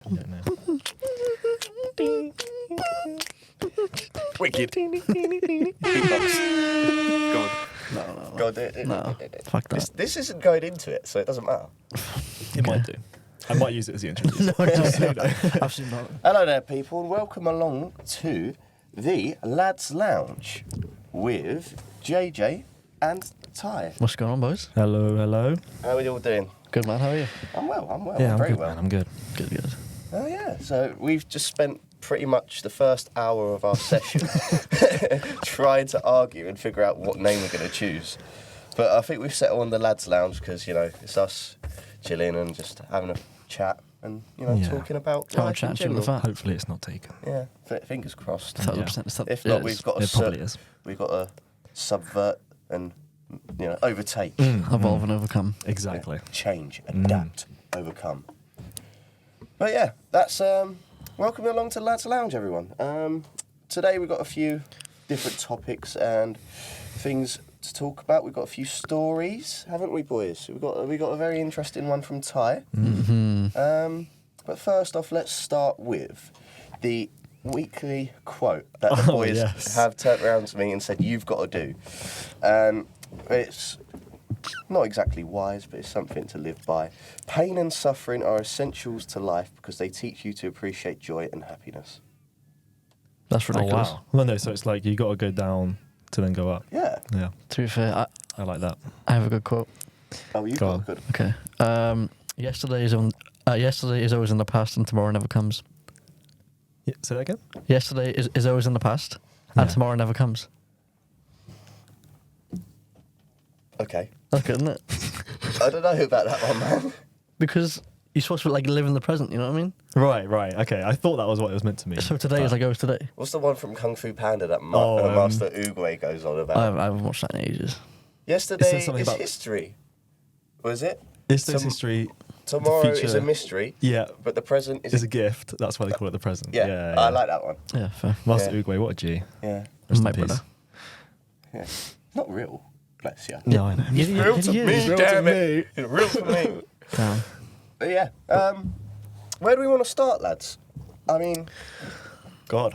I don't know. Wicked. Beatbox. Go on. No. Go on, do it. No. Fuck that. This isn't going into it, so it doesn't matter. It might do. I might use it as the intro. Absolutely not. Hello there, people, and welcome along to the Lads Lounge with JJ and Ty. What's going on, boys? Hello, hello. How are you all doing? Good, man. How are you? I'm well. Yeah, I'm very good, well. man. I'm good. Good, good. Oh yeah. So we've just spent pretty much the first hour of our session trying to argue and figure out what name we're going to choose. But I think we've settled on the Lads Lounge because, you know, it's us chilling and just having a chat and, you know, talking about Have a life chat in and chill with general. that. Hopefully it's not taken. Yeah, fingers crossed. 1,000%. If not, we've got It probably is. we've got to subvert and, you know, overtake. Evolve and overcome. Exactly. Change, adapt, overcome. But yeah, that's welcome along to Lads Lounge, everyone. Today we've got a few different topics and things to talk about. We've got a few stories, haven't we, boys? We've got a very interesting one from Ty. But first off, let's start with the weekly quote that the boys have turned around to me and said you've got to do. And it's not exactly wise, but it's something to live by. Pain and suffering are essentials to life because they teach you to appreciate joy and happiness. That's ridiculous. Oh, wow. Well, no, so it's like you got to go down to then go up. Yeah. Yeah, To be fair, I like that. I have a good quote. Oh, you've Go got on. a good. Okay. Yesterday is always in the past and tomorrow never comes. Yeah, say that again? Yesterday is always in the past and Yeah. tomorrow never comes. Okay. That's good, isn't it? I don't know about that one, man. Because you're supposed to like live in the present, you know what I mean? Right. Okay, I thought that was what it was meant to mean. So today is like always today. What's the one from Kung Fu Panda that Oh, Master Uguay goes on about? I haven't watched that in ages. Yesterday Is there something is about- history. Was it? Is this history? Tomorrow the is future- a mystery, Yeah, but the present is is a gift. That's why they call it the present. yeah. I like that one. Yeah, fair. Master Yeah. Uguay, what a G. Yeah. Rest My in peace. brother. Yeah. Not real. Bless you. No, I know. Yeah, It's real to yeah, me, it's real to damn me. it. It's real to me. Damn. But yeah. Where do we want to start, lads? I mean, God.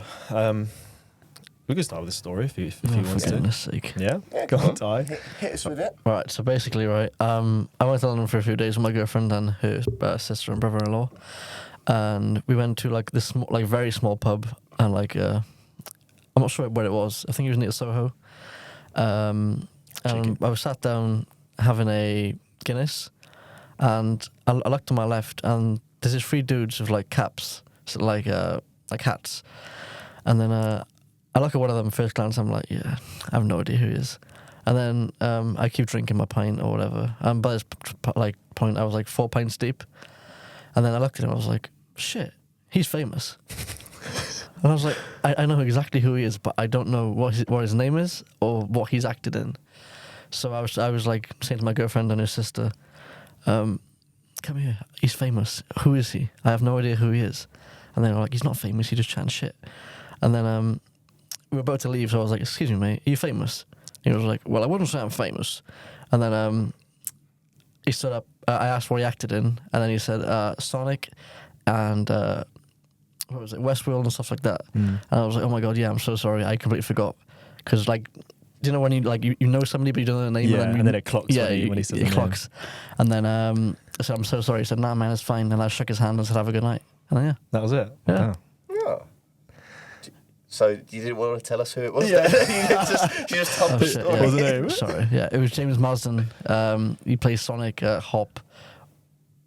We can start with a story if you Oh, want for to. goodness sake. Yeah? yeah, Go come on, Ty. hit us with it. Right, so basically, right, I went to London for a few days with my girlfriend and her sister and brother-in-law, and we went to like this very small pub, and like I'm not sure where it was. I think it was near Soho. And I was sat down having a Guinness, and I looked to my left, and there's these three dudes with like caps, so like hats, and then I look at one of them first glance. I'm like, yeah, I have no idea who he is. And then I keep drinking my pint or whatever. And by this point, I was like 4 pints deep. And then I looked at him. I was like, shit, he's famous. And I was like, I know exactly who he is, but I don't know what his name is or what he's acted in. So I was like saying to my girlfriend and her sister, come here, he's famous. Who is he? I have no idea who he is. And they were like, he's not famous. He just chatting shit. And then we were about to leave, so I was like, excuse me, mate, are you famous? He was like, well, I wouldn't say I'm famous. And then he stood up. I asked what he acted in, and then he said Sonic and what was it, Westworld and stuff like that. And I was like, oh my god, yeah, I'm so sorry, I completely forgot. Because like, do you know when you like you know somebody but you don't know the name? Yeah, and then it clocks when he says the it name. clocks. And then I said, I'm so sorry. He said, nah, man, it's fine. And I shook his hand and said, have a good night. And then, yeah. That was it? Yeah. Wow. Yeah. So you didn't want to tell us who it was? Yeah. Then? you just told Oh, the shit, story. yeah. What was the name? Sorry, yeah, it was James Marsden. He plays Sonic, Hop.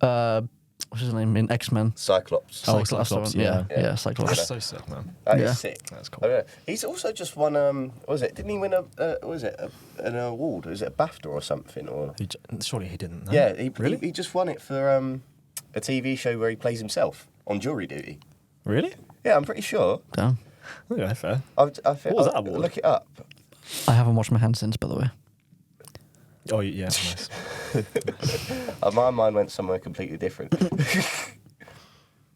What's his name in X-Men? Cyclops. Oh, Cyclops, Cyclops, yeah, yeah. yeah, Cyclops. That's so sick, man. That is Yeah. sick. That's I cool. don't know. He's also just won. What was it? Didn't he win an award? Was it a BAFTA or something? Or Surely he didn't. No? yeah, he Really? he just won it for a TV show where he plays himself on jury duty. Really? Yeah, I'm pretty sure. Damn. Okay, fair. I What was that award? Look it up. I haven't washed my hands since, by the way. Oh, yeah, nice. My mind went somewhere completely different.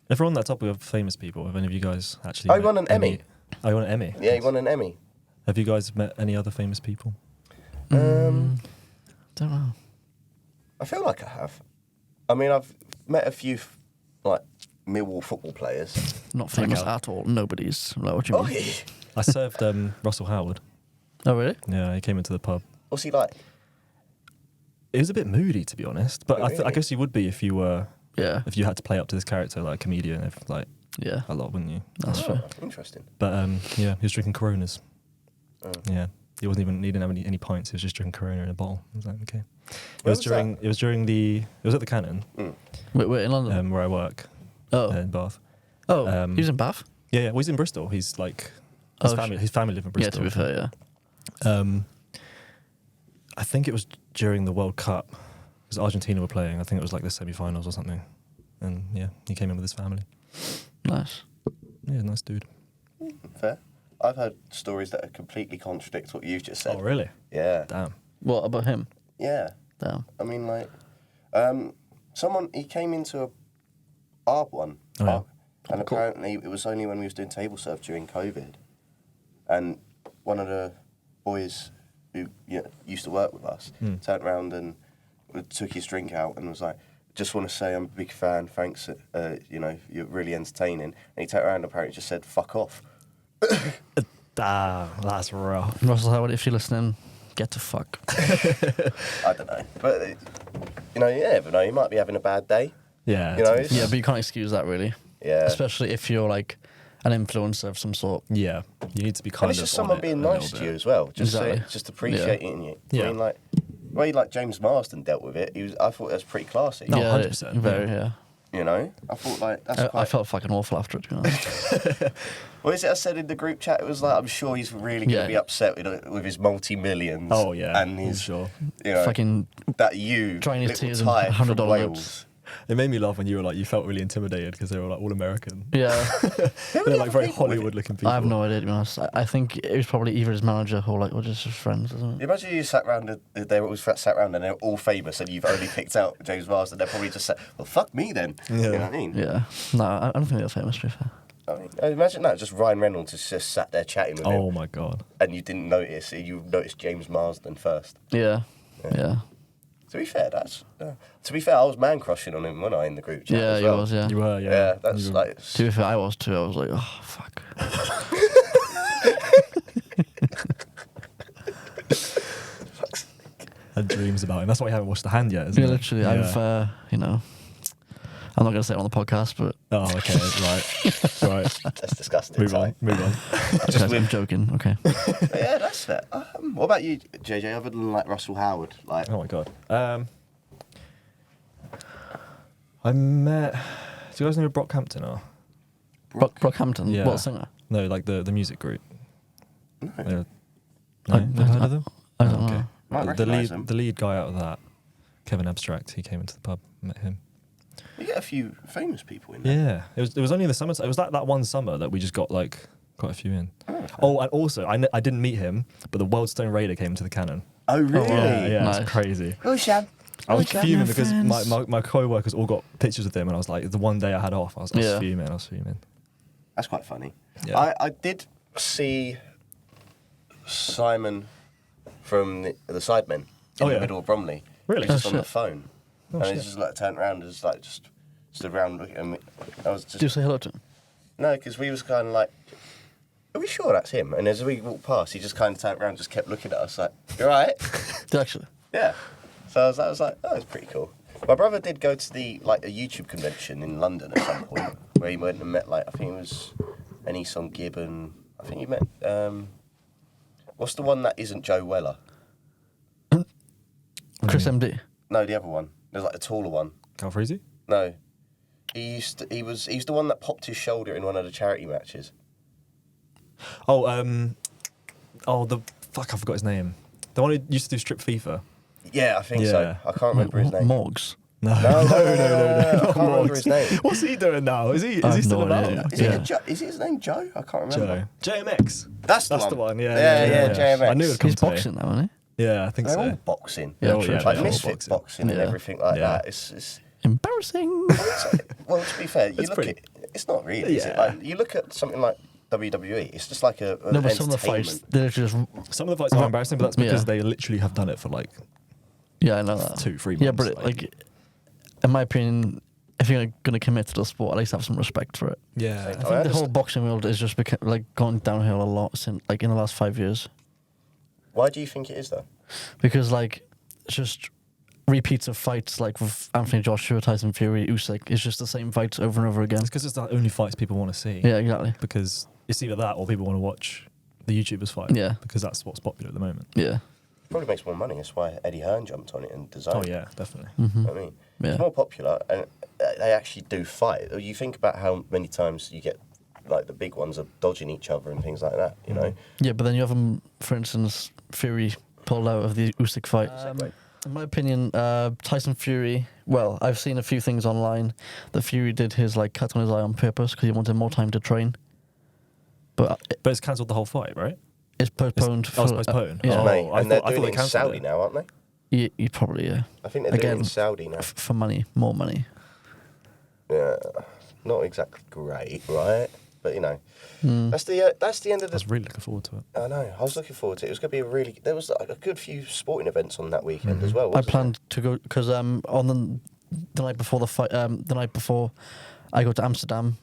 If we're on that topic of famous people, have any of you guys actually I met won an any- Emmy. Oh, you won an Emmy? Yeah, he won an Emmy. Have you guys met any other famous people? Don't know. I feel like I have. I mean, I've met a few like Millwall football players. Not famous Okay. at all. Nobody's. Like, what do you Oh, mean? yeah. I served Russell Howard. Oh, really? Yeah, he came into the pub. What's he like? It was a bit moody, to be honest. But Oh, I really? guess you would be if you were Yeah. if you had to play up to this character like a comedian, if like Yeah. a lot, wouldn't you? That's Oh, fair. interesting. But yeah, he was drinking Coronas. Oh. Yeah, he didn't have any pints. He was just drinking Corona in a bottle. I was like, okay. Where was that? It was at the Cannon, Wait, in London? where I work oh. in Bath. He was in Bath? Yeah, well, he's in Bristol. He's like Oh, his family live in Yeah, Bristol. to be fair, yeah. I think it was during the World Cup because Argentina were playing. I think it was like the semi-finals or something. And yeah, he came in with his family. Nice. Yeah, nice dude. Fair. I've heard stories that completely contradict what you've just said. Oh, really? Yeah. Damn. What about him? Yeah. Damn. I mean, like, he came into a ARB one. Oh, yeah. ARB, and apparently it was only when we was doing table serve during COVID. And one of the boys who used to work with us turned around and took his drink out and was like, just want to say I'm a big fan, thanks, you're really entertaining. And he turned around and apparently just said, fuck off. Damn, that's rough. Russell Howard, if you're listening, get to fuck. I don't know. But, you never know. He might be having a bad day. Yeah. You know, it's- Yeah, but you can't excuse that, really. Yeah. Especially if you're, like, an influencer of some sort. yeah. You need to be And kind it's of just on someone it being a little nice to bit. you as well. Just Exactly. just appreciating you. Yeah. I mean, like, the way like James Marsden dealt with it, I thought that was pretty classy. No, yeah, 100%, Very, yeah. You know, I thought like that's I quite. felt fucking awful after it, to be honest. What is it I said in the group chat? It was like I'm sure he's really going to Yeah. be upset with his multi-millions. Oh, yeah. and I'm his sure. Fucking that you drying his little tears in tyke from $100 Wales. notes. It made me laugh when you were like, you felt really intimidated because they were like all American. Yeah. They're like very Hollywood looking people. I have no idea, to be honest. I think it was probably either his manager or, like, or just his friends, isn't it? Imagine you sat round, they were all sat round and they're all famous and you've only picked out James Marsden. They're probably just said, well, fuck me then. Yeah. You know what I mean? Yeah. No, I don't think they're famous, to be fair. I mean, imagine that, just Ryan Reynolds is just sat there chatting with Oh him my god. and you didn't notice, you noticed James Marsden first. Yeah. Yeah. To be fair, I was man crushing on him when I in the group chat. Yeah, as he well. was, yeah. You were, yeah. Yeah, that's You were- like. To be fair, I was too. I was like, oh, fuck. had dreams about him. That's why you haven't watched The Hand yet, isn't Yeah, it? literally. I've, I'm not going to say it on the podcast, but Oh, okay, right. Right. That's disgusting. Move on. Move on. I'm joking. Okay. But yeah, that's fair. What about you, JJ? Other than like Russell Howard, like Oh my god. I met. Do you guys know who Brockhampton are? Brockhampton. Yeah. What singer? No, like the music group. No. I- Never heard of them? I don't Okay. know. Might The recognise them. lead guy out of that, Kevin Abstract, he came into the pub. Met him. you get a few famous people in there. Yeah, it was only in the summer. It was that one summer that we just got quite a few in. Oh, and also I didn't meet him, but the Worldstone Raider came to the Cannon. Oh really? Yeah, Nice. it's crazy. Oh, Shab. I was Look at fuming my because friends. my co-workers all got pictures of him, and I was like, the one day I had off, I was Yeah. fuming. I was fuming. That's quite funny. Yeah. I did see Simon from the Sidemen in Oh, the yeah. middle of Bromley. Really? He was just Oh, on the shit. phone. Oh, and shit. he just like turned around and just like just stood around looking at me. I was just Do you say hello to him? no, because we was kind of like, are we sure that's him? And as we walked past, he just kind of turned around, and just kept looking at us like, you all right? Did actually? Yeah. So I was like, oh, it's pretty cool. My brother did go to a YouTube convention in London at some point where he went and met I think it was Enison Gibbon. I think he met what's the one that isn't Joe Weller? Chris MD. No, the other one. There's like a taller one. Calfreezy? No. He's the one that popped his shoulder in one of the charity matches. Oh, the fuck, I forgot his name. The one who used to do Strip FIFA. Yeah, I think Yeah. so. I can't remember his name. Morgs. No, No, I can't remember his name. What's he doing now? Is he have still no about? idea. Is, is his name Joe? I can't remember. Joe. JMX. That's That's the the one, yeah. Yeah, JMX. I knew it'd come He's to me. boxing now, isn't Yeah, I think They're all so. boxing. Yeah, Oh, true. yeah, Like they're all misfit boxing and Yeah. everything like Yeah. that. It's he? Embarrassing. well, to be fair, you It's look pretty- at it's not really. Is it? Yeah. Like, you look at something like WWE. It's just like an No, but some of the entertainment. fights, they're just. Some of the fights are embarrassing, but that's because Yeah. they literally have done it for like Yeah, I know that. 2-3 Yeah, months, but like, in my opinion, if you're gonna commit to the sport, at least have some respect for it. Yeah. I think the whole boxing world is just gone downhill a lot since in the last 5 years. Why do you think it is though? Because it's just repeats of fights like with Anthony Joshua, Tyson Fury, Usyk. It's just the same fights over and over again. It's because it's the only fights people want to see. Yeah, exactly. Because it's either that or people want to watch the YouTubers fight. Yeah. Because that's what's popular at the moment. Yeah. Probably makes more money. That's why Eddie Hearn jumped on it and designed. Oh yeah, definitely. Mm-hmm. I mean, Yeah. it's more popular, and they actually do fight. You think about how many times you get like the big ones are dodging each other and things like that. You know. Yeah, but then you have them, for instance, Fury pulled out of the Usyk fight. In my opinion, Tyson Fury. Well, I've seen a few things online that Fury did his cut on his eye on purpose because he wanted more time to train. But it's cancelled the whole fight, right? it's postponed. It's postponed. Yeah. Oh, Mate, I and they're thought doing they it in cancelled Saudi it. now, aren't they? You probably, yeah. I think they're doing it Again, in Saudi now. For money, more money. Yeah, not exactly great, right? But you know, Mm. that's the end of I was the. really looking forward to it. I know. I was looking forward to it. It was going to be a really. There was a good few sporting events on that weekend as well. I Wasn't planned to go because on the night before the fight, the night before I go to Amsterdam,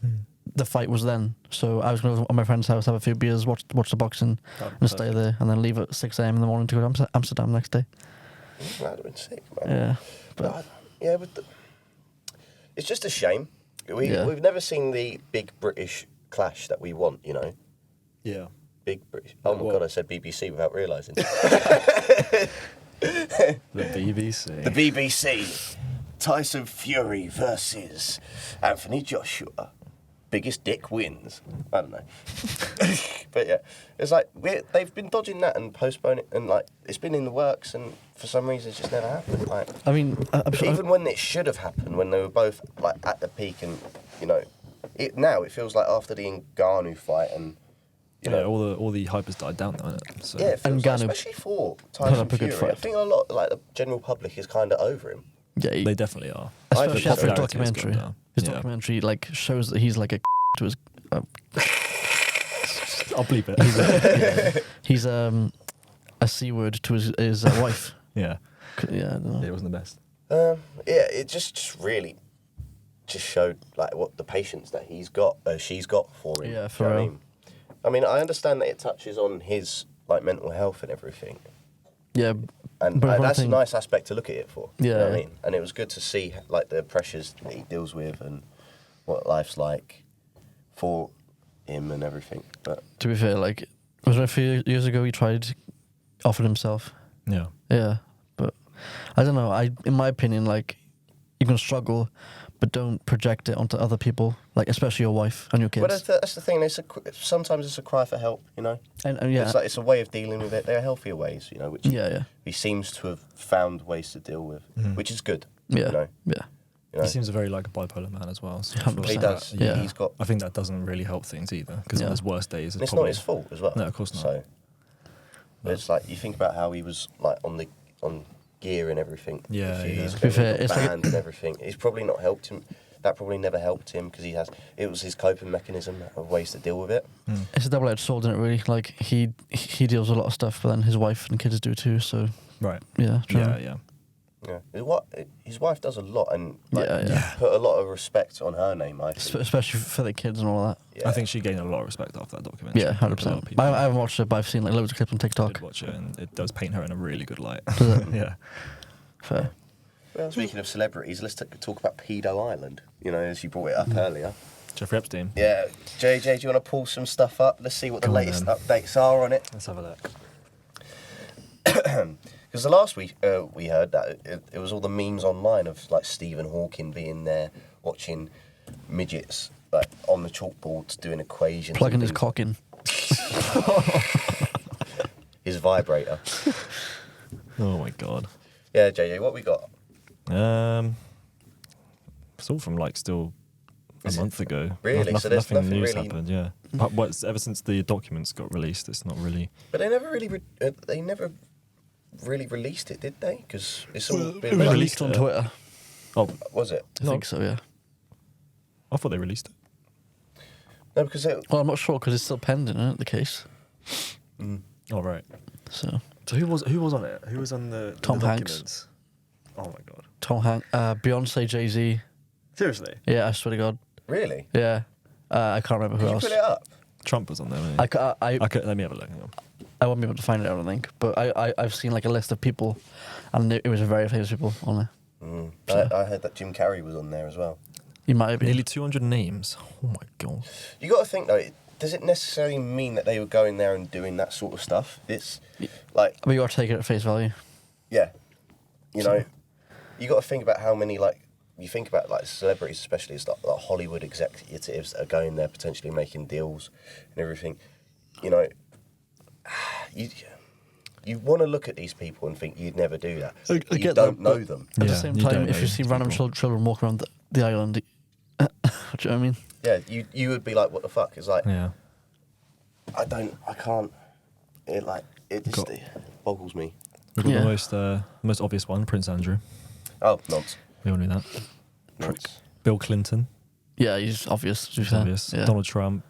the fight was then. So I was going to go to my friend's house, have a few beers, watch the boxing, and stay there, and then leave at 6 a.m. in the morning to go to Amsterdam next day. there? That would have been sick, man. Yeah, But it's just a shame. Yeah. We've never seen the big British clash that we want. You know, Yeah. big British. Oh my What? god, I said BBC without realising. The BBC. The BBC. Tyson Fury versus Anthony Joshua. Biggest dick wins. I don't know. But yeah, it's like they've been dodging that and postponing it, and it's been in the works, and for some reason it's just never happened. I mean, I'm sure, Even when it should have happened, when they were both at the peak, and you know, now it feels like after the Ngannou fight, and you know, all the hype has died down, though, isn't it? So. yeah, it feels Ngannou especially for put Tyson up a good Fury. I fight. think a lot the general public is kind of over him. yeah, They definitely are. I especially think after his popularity has gone documentary. down. His Yeah. documentary shows that he's like a to his. I'll bleep it. He's a c word to his wife. Yeah. Yeah, I don't know. It wasn't the best. Yeah, it just really showed what the patience that she's got for him. Yeah, Do for you know what real. I mean, I understand that it touches on his mental health and everything, Yeah, and but one that's a thing- nice aspect to look at it for. You know what I Yeah. mean? And it was good to see the pressures that he deals with and what life's like for him and everything. But to be fair, was it a few years ago he offered himself. Yeah. Yeah, but I don't know. In my opinion, you can struggle, but don't project it onto other people, especially your wife and your kids. But that's the thing. Sometimes it's a cry for help, you know. and yeah, It's a way of dealing with it. There are healthier ways, you know, which yeah, he seems to have found ways to deal with, which is good. yeah, You know, yeah. you know. He seems a very a bipolar man as well. So I feel 100%. He like does. that- Yeah. He's got. I think that doesn't really help things either because Yeah. on his worst days, And it's not probably, his fault as well. No, of course not. So, but it's you think about how he was on gear and everything. Yeah, a few yeah. years To ago, be fair, he got it's banned and everything. He's probably not helped him. That probably never helped him because it was his coping mechanism of ways to deal with it. It's a double-edged sword, isn't it? Really, he deals with a lot of stuff, but then his wife and kids do too. So Right. yeah, do you know? Yeah. Yeah, his wife does a lot and Yeah. put a lot of respect on her name. I think. Especially for the kids and all that. Yeah. I think she gained a lot of respect after that documentary. Yeah, A lot of 100%. people I haven't watched it, but I've seen loads of clips on did TikTok. watch it, and it does paint her in a really good light. Does it? Yeah. Fair. Well, speaking of celebrities, let's talk about Pedo Island. You know, as you brought it up earlier. Jeffrey Epstein. Yeah, JJ, do you want to pull some stuff up? Let's see what the Go on, latest then. updates are on it. Let's have a look. Because the last week we heard that it was all the memes online of Stephen Hawking being there watching midgets on the chalkboards doing equations. Plugging and his things. cock in. His vibrator. Oh my god. Yeah, JJ, what we got? It's all from still a Is it? month ago. Really? So Nothing, there's nothing nothing news really- happened. Yeah. But ever since the documents got released, it's not really. But they never really released it, did they? Because it's all It been was released released on it. Twitter. Oh, Was it? I think so, yeah. I thought they released it. No, because Well, I'm not sure because it's still pending, isn't it, the case? Oh right. So, So who was on it? Who was on the Tom Hanks. documents? Oh my god. Tom Hanks, Beyonce, Jay-Z, Seriously? Yeah, I swear to God. Really? Yeah. I can't remember who Did you else. put it up? Trump was on there, wasn't he? Let me have a look. Hang on. I won't be able to find it, I don't think. But I've seen like a list of people, and it was very famous people on there. I heard that Jim Carrey was on there as well. You might have been. Nearly 200 names. Oh my god. You got to think though. Does it necessarily mean that they were going there and doing that sort of stuff? It's like, But you got to take it at face value. yeah, you know, you got to think about how many you think about like celebrities, especially it's like Hollywood executives that are going there potentially making deals and everything. You know, you want to look at these people and think you'd never do that. I You get don't that, know but them. At the Yeah, same you time, don't if know you see these random people. children walk around the island, do you know what I mean? Yeah, you would be like, what the fuck? It's like, Yeah. I can't. It just Got- it boggles me. We've got Yeah. the most obvious one, Prince Andrew. Oh, nonce. We all knew that. Nonce. Bill Clinton. Yeah, he's obvious. To be It's fair. obvious. Yeah. Donald Trump.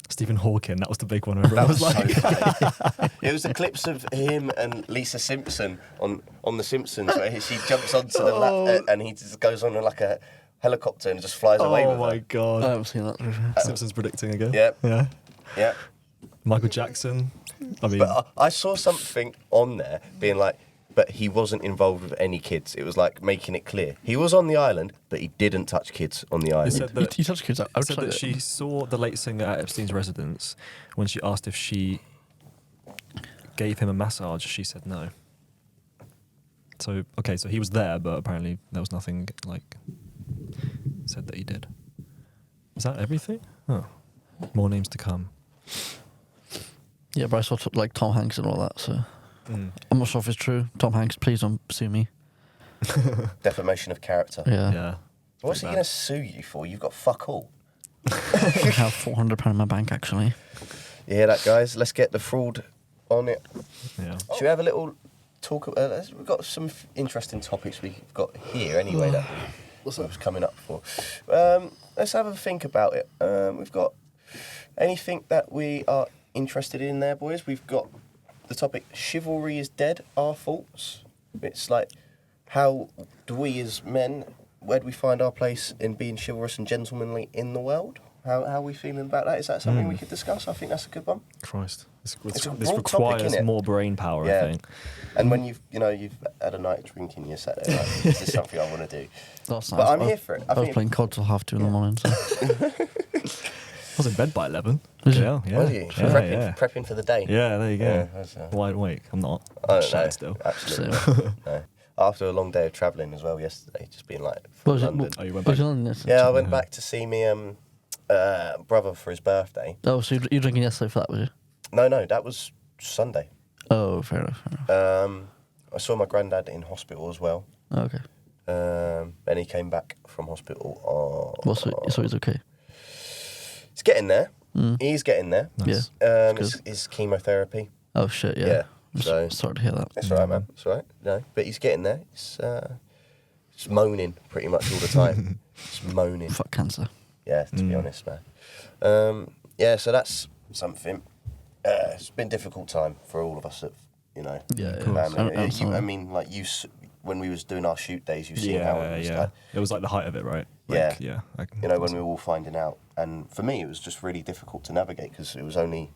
Stephen Hawking. That was the big one. Everyone That was was so like, funny. It was the clips of him and Lisa Simpson on The Simpsons where she jumps onto the lap and he just goes on like a helicopter and just flies away oh with my her. god. I haven't seen that. to be fair. Simpsons predicting again. Yep. Yeah. Yeah. Michael Jackson. I mean, But I saw something on there being like, but he wasn't involved with any kids. It was like making it clear. He was on the island, but he didn't touch kids on the island. said that- You touch kids said outside that it. she saw the late singer at Epstein's residence. When she asked if she gave him a massage, she said no. So, okay, so he was there, but apparently there was nothing, like, said that he did. Is that everything? Oh. More names to come. Yeah, but I saw like Tom Hanks and all that, so Mm. I'm not sure if it's true. Tom Hanks, please don't sue me. Defamation of character. Yeah. Yeah. What's he Pretty going to sue you for? You've got fuck all. I have £400 in my bank actually. You hear that, guys? Let's get the fraud on it. Yeah. Should we have a little talk? We've got some interesting topics we've got here anyway that was coming up for. Let's have a think about it. We've got anything that we are interested in there, boys. We've got the topic Chivalry is Dead, our thoughts. It's like, how do we as men, where do we find our place in being chivalrous and gentlemanly in the world? How are we feeling about that? Is that something we could discuss? I think that's a good one. Christ. This a this broad topic, requires innit? more brain power, Yeah. I think. And when you've had a night drinking, you're Saturday night, is this something I want to do? That's nice. But I'm here for it. I was think- playing COD till 2:30 in the morning. So. I was in bed by 11. Was you? Yeah, yeah. Was you? Yeah, Prepping for the day? Yeah, there you go. Yeah, that's, Wide awake. I'm not. I I'm don't shattered know. still. Absolutely. No. After a long day of travelling as well yesterday, just being like What from was it? London. Oh, you went Was back? you on this? Yeah, I went back to see me brother for his birthday. Oh, so you drinking yesterday for that, was you? No, that was Sunday. Oh, fair enough. Fair enough. I saw my granddad in hospital as well. Oh, okay. Then he came back from hospital. Well, so he's okay. He's getting there. Mm. He's getting there. Nice. Yeah. It's chemotherapy. Oh shit. Yeah. Yeah, I'm so- sorry to hear that. That's all right, man. That's all right. No, but he's getting there. It's moaning pretty much all the time. It's moaning. Fuck cancer. Yeah, to be honest, man. Yeah, so that's something. It's been a difficult time for all of us, Yeah, yeah. family. I mean, like when we was doing our shoot days, you've seen how it was like, It was like the height of it, right? Yeah. Like, yeah. when we were all finding out. And for me, it was just really difficult to navigate because it was only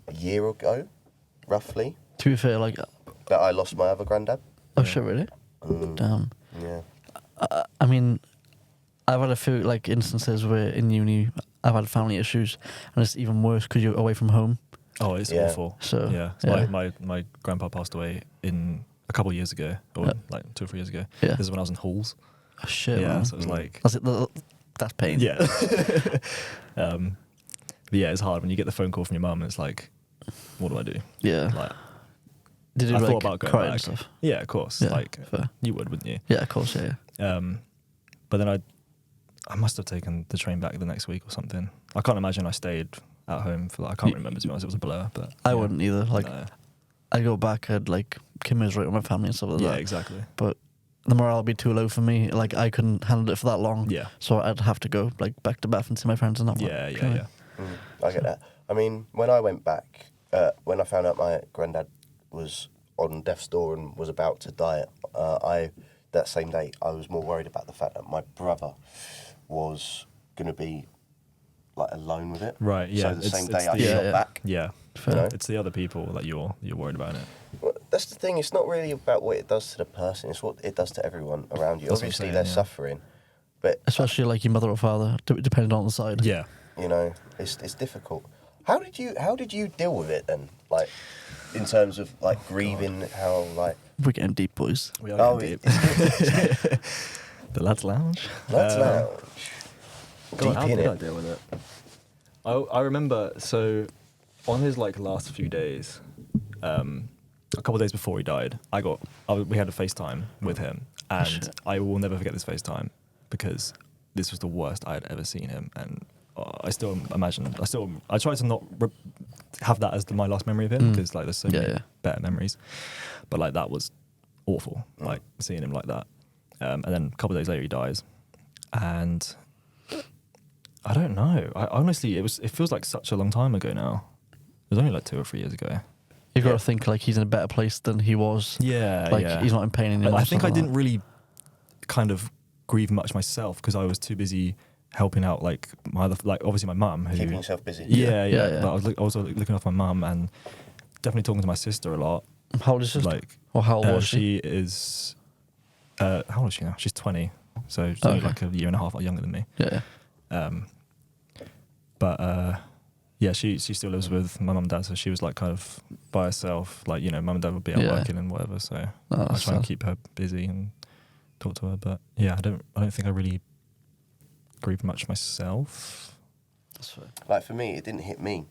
a year ago, roughly, To be fair, like, that I lost my other granddad. oh shit, really? Damn. Yeah. I mean, I've had a few like instances where in uni I've had family issues, and it's even worse because you're away from home. Oh, it's Yeah. awful. So, yeah. yeah. My grandpa passed away in a couple of years ago, or Yeah. like 2 or 3 years ago. Yeah. This is when I was in halls. Oh shit, Yeah, man. so it was like, That's it. That's pain. yeah. But yeah, it's hard when you get the phone call from your mum and it's like, what do I do? Yeah. Like, Did you I like thought about going cry back. and stuff? Yeah, of course. Yeah, Like, fair. you would, wouldn't you? Yeah, of course. Yeah. But then I must have taken the train back the next week or something. I can't imagine I stayed at home for that. I can't remember, to be honest. It was a blur, but I yeah. wouldn't either. Like, No. I'd go back, I'd like commiserate with my family and stuff like Yeah, that. exactly. But the morale would be too low for me. Like, I couldn't handle it for that long. Yeah. So I'd have to go like back to Bath and see my friends and that. Yeah, yeah, kinda- yeah. I get that. I mean, when I went back, when I found out my granddad was on death's door and was about to die, that same day, I was more worried about the fact that my brother was going to be like alone with it. Right, yeah. So the same day it's I the- shot yeah. back. Yeah. You know? It's the other people that you're worried about it. Well, that's the thing. It's not really about what it does to the person. It's what it does to everyone around you. That's what I'm Obviously, saying, they're yeah. suffering, but Especially like your mother or father, depending on the side. Yeah. you know, it's difficult. How did you deal with it then? Like, in terms of like grieving, how like We're getting deep, boys. We are oh, getting deep. it's The lads' lounge. Let's lounge. God, how Deep in did I it. deal with it? I remember, so on his like last few days, a couple of days before he died, we had a FaceTime with him, and Shit. I will never forget this FaceTime because this was the worst I had ever seen him, and I still imagine, I try to not have that as my last memory of him because like there's so many better memories, but like that was awful, like seeing him like that, and then a couple of days later he dies, and I don't know. I honestly, it feels like such a long time ago now. It was only like 2 or 3 years ago. You got Yeah. to think like he's in a better place than he was. Yeah, Like yeah. he's not in pain anymore. I think I something didn't like really kind of grieve much myself because I was too busy helping out like my other, like obviously my mum who Keeping yourself busy. yeah. Yeah. But I was also looking after my mum and definitely talking to my sister a lot. that. How old is she? Like Or how old was she? she is how old is she now? She's 20, so she's only Okay. like a year and a half younger than me. Yeah. But yeah, she still lives with my mum and dad, so she was like kind of by herself. Like, you know, mum and dad would be out Yeah. working and whatever, so Oh, I that's try and sad. keep her busy and talk to her. But yeah, I don't think I really grieve much myself. That's fair. Like for me, it didn't hit me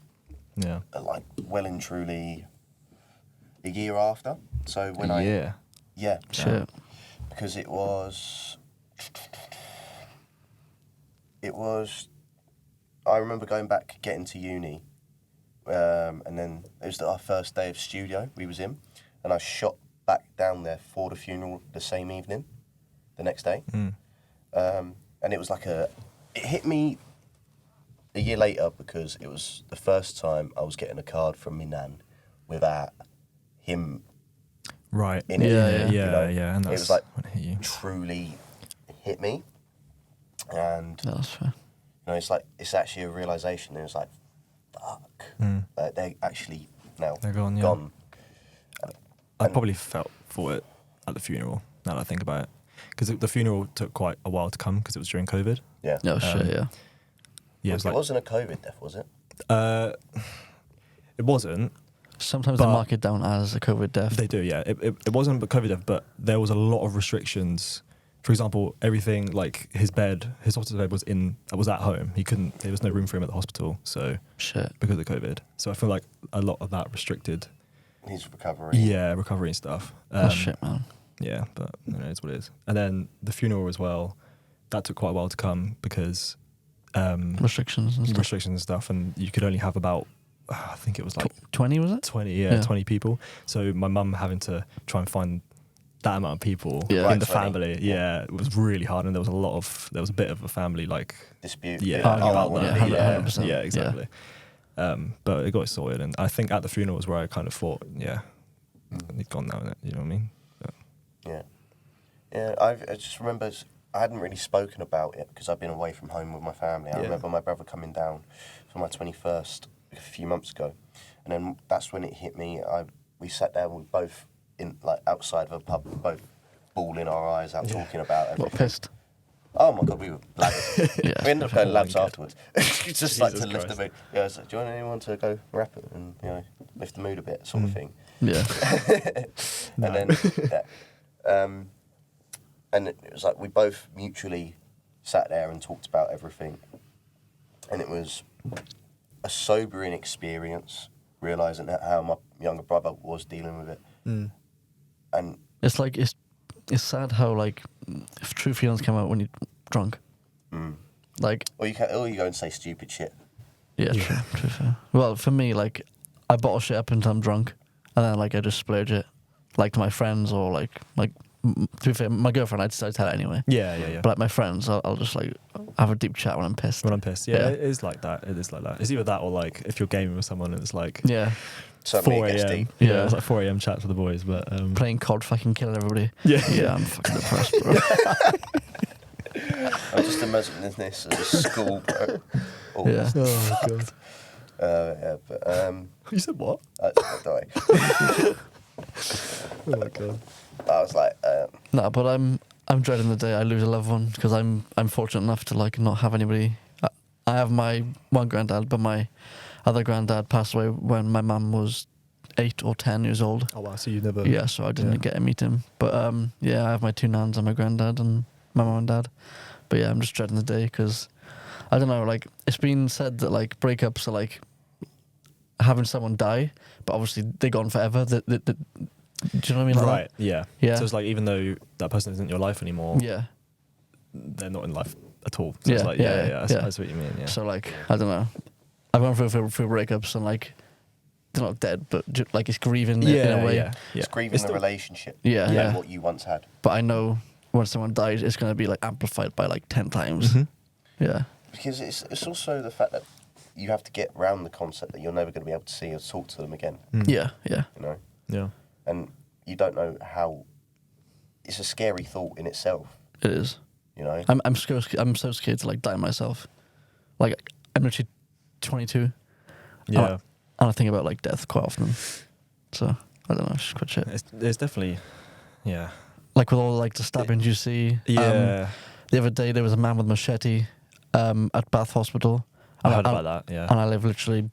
Yeah. like well and truly a year after. So when Yeah. Shit. because it was I remember going back, getting to uni, and then it was our first day of studio we was in, and I shot back down there for the funeral the same evening, the next day, and it was like it hit me a year later because it was the first time I was getting a card from my nan without him Right. in it. Yeah, you know? And It that's was like when it hit you. truly hit me, and No, that's fair. you know, it's actually a realization. It was like, fuck, like they actually now They're gone, yeah. gone. I probably felt for it at the funeral, now that I think about it. Because the funeral took quite a while to come because it was during COVID. Yeah, No shit. Yeah. Yeah, it wasn't a COVID death, was it? It wasn't. Sometimes But- they mark it down as a COVID death. They do, yeah. It wasn't a COVID death, but there was a lot of restrictions. For example, everything like his hospital bed was at home. There was no room for him at the hospital, so Shit. because of COVID. So I feel like a lot of that restricted. His recovery. Yeah, recovery and stuff. Oh shit, man. Yeah, but you know, it's what it is. And then the funeral as well, that took quite a while to come because Restrictions and stuff. restrictions and stuff, and you could only have about I think it was like 20 was it? 20, Yeah. 20 people. So my mum having to try and find that amount of people Yeah. in Right, the 20. family, yeah, it was really hard, and there was a bit of a family like Dispute. yeah, Argument, about yeah, that. 100%, yeah, exactly. But it got sorted, and I think at the funeral was where I kind of thought, yeah, he's gone now, innit? You know what I mean? But, Yeah, I just remember I hadn't really spoken about it because I've been away from home with my family. I Yeah. remember my brother coming down for my 21st a few months ago, and then that's when it hit me. We sat there, we both in like outside of a pub, both bawling our eyes out, talking about What, everything. pissed? Oh my god, we were blabbing. Yeah. We ended up going labs God. afterwards. Just like to Jesus lift the Christ. mood. Yeah, I was like, do you want anyone to go rap it and lift the mood a bit, sort of thing. Yeah. And then, and it was like we both mutually sat there and talked about everything, and it was a sobering experience, realizing how my younger brother was dealing with it, and It's like it's sad how like if true feelings come out when you're drunk. Like or you go and say stupid shit. yeah, true, fair. Well, for me, like I bottle shit up until I'm drunk, and then like I just splurge it, like to my friends or like to be fair, my girlfriend I'd tell her anyway. yeah. But like my friends, I'll just like have a deep chat when I'm pissed. When I'm pissed, yeah, Yeah. it is like that. It is like that. It's either that or like if you're gaming with someone and it's like, Yeah, Suddenly 4 it gets a.m. deep. Yeah, Yeah. it was like 4 a.m. chats with the boys, but Playing COD, fucking killing everybody. yeah, Yeah, I'm fucking depressed, bro. I'm just imagining this as a school, bro. Oh, Yeah. Oh god. yeah, but You said what? sorry. Oh my god. I was like, No, but I'm dreading the day I lose a loved one because I'm fortunate enough to like not have anybody. I have my one granddad, but my other granddad passed away when my mum was 8 or 10 years old. Oh wow. So you never. Yeah, so I didn't get to meet him. But yeah, I have my 2 nans and my granddad and my mum and dad. But yeah, I'm just dreading the day because I don't know. Like it's been said that like breakups are like having someone die, but obviously they're gone forever. Do you know what I mean? Like Right. Yeah. Yeah. So it's like even though that person isn't in your life anymore, that? Yeah. they're not in life at all. So it's Yeah, like yeah, I yeah. see what you mean. Yeah. So like I don't know. I've gone through breakups and like they're not dead, but like it's grieving in a way. Yeah. it's grieving It's the still- relationship. Yeah, and yeah. what you once had. But I know when someone dies, it's gonna be like amplified by like 10 times. Mhm. Yeah. Because it's also the fact that you have to get around the concept that you're never going to be able to see or talk to them again. Mm. Yeah. Yeah. You know, Yeah. and you don't know how. It's a scary thought in itself. It is. You know, I'm so scared to like die myself. Like I'm literally 22. Yeah. And I think about like death quite often. So I don't know, it's just quite shit. It's definitely. Yeah. Like with all like the stabbings you see. Yeah. The other day there was a man with a machete at Bath Hospital. I And heard about that. Yeah. And I live literally,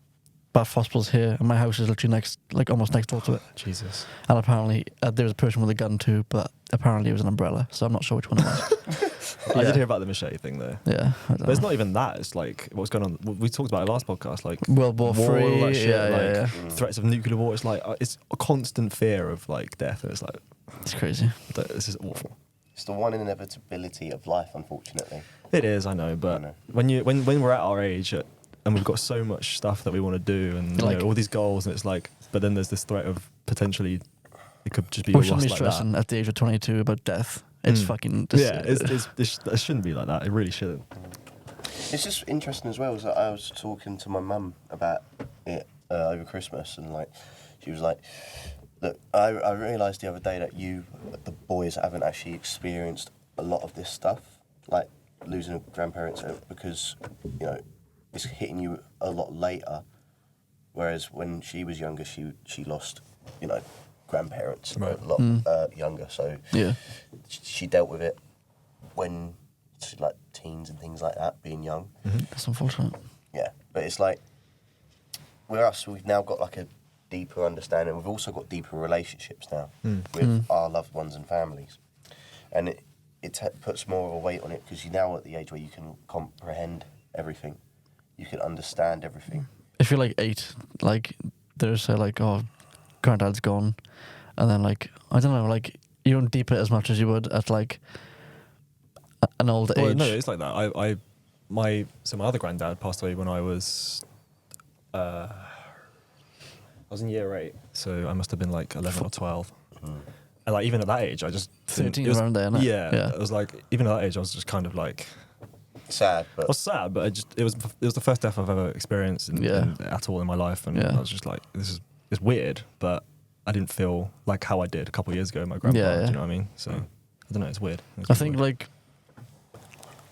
Bath Hospital's here, and my house is literally almost next door to it. Jesus. And apparently there was a person with a gun too, but apparently it was an umbrella, so I'm not sure which one it was. I Yeah. did hear about the machete thing though. Yeah, I don't But it's know. not even that. It's like what's going on. We talked about it last podcast. Like World War war, all Three. that shit, Yeah, like yeah. threats of nuclear war. It's like it's a constant fear of like death. And it's like It's crazy. this is awful. it's the one inevitability of life, unfortunately. It is, I know, but I know. when we're at our age and we've got so much stuff that we want to do and you Like- know, all these goals, and it's like, but then there's this threat of potentially it could just be We all shouldn't lost be like that. stressing at the age of 22 about death. It's Mm. fucking. Yeah, it shouldn't be like that. It really shouldn't. It's just interesting as well. Is that I was talking to my mum about it over Christmas, and like she was like, "Look, I realised the other day that the boys, haven't actually experienced a lot of this stuff, like losing grandparents, because you know it's hitting you a lot later. Whereas when she was younger, she lost, you know, grandparents Right. a lot younger, so Yeah. she dealt with it when she like teens and things like that, being young. That's unfortunate. Yeah, but it's like with us, we've now got like a deeper understanding. We've also got deeper relationships now with our loved ones and families, and it puts more of a weight on it because you're now at the age where you can comprehend everything, you can understand everything. If you're like 8, like there's say like, oh, granddad's gone, and then like I don't know, like you don't deep it as much as you would at like an older Well, age. no, it's like that. My other granddad passed away when I was in year 8, so I must have been like 11 or 12. And like even at that age, I just didn't- 13 it was- around there, innit? Yeah, Yeah. it was like even at that age, I was just kind of like Sad, I but was sad, but it was the first death I've ever experienced at all in my life, and Yeah. I was just like, it's weird, but I didn't feel like how I did a couple of years ago with my grandpa. Yeah, Do yeah. you know what I mean? So I don't know, it's weird. It's I really think weird. like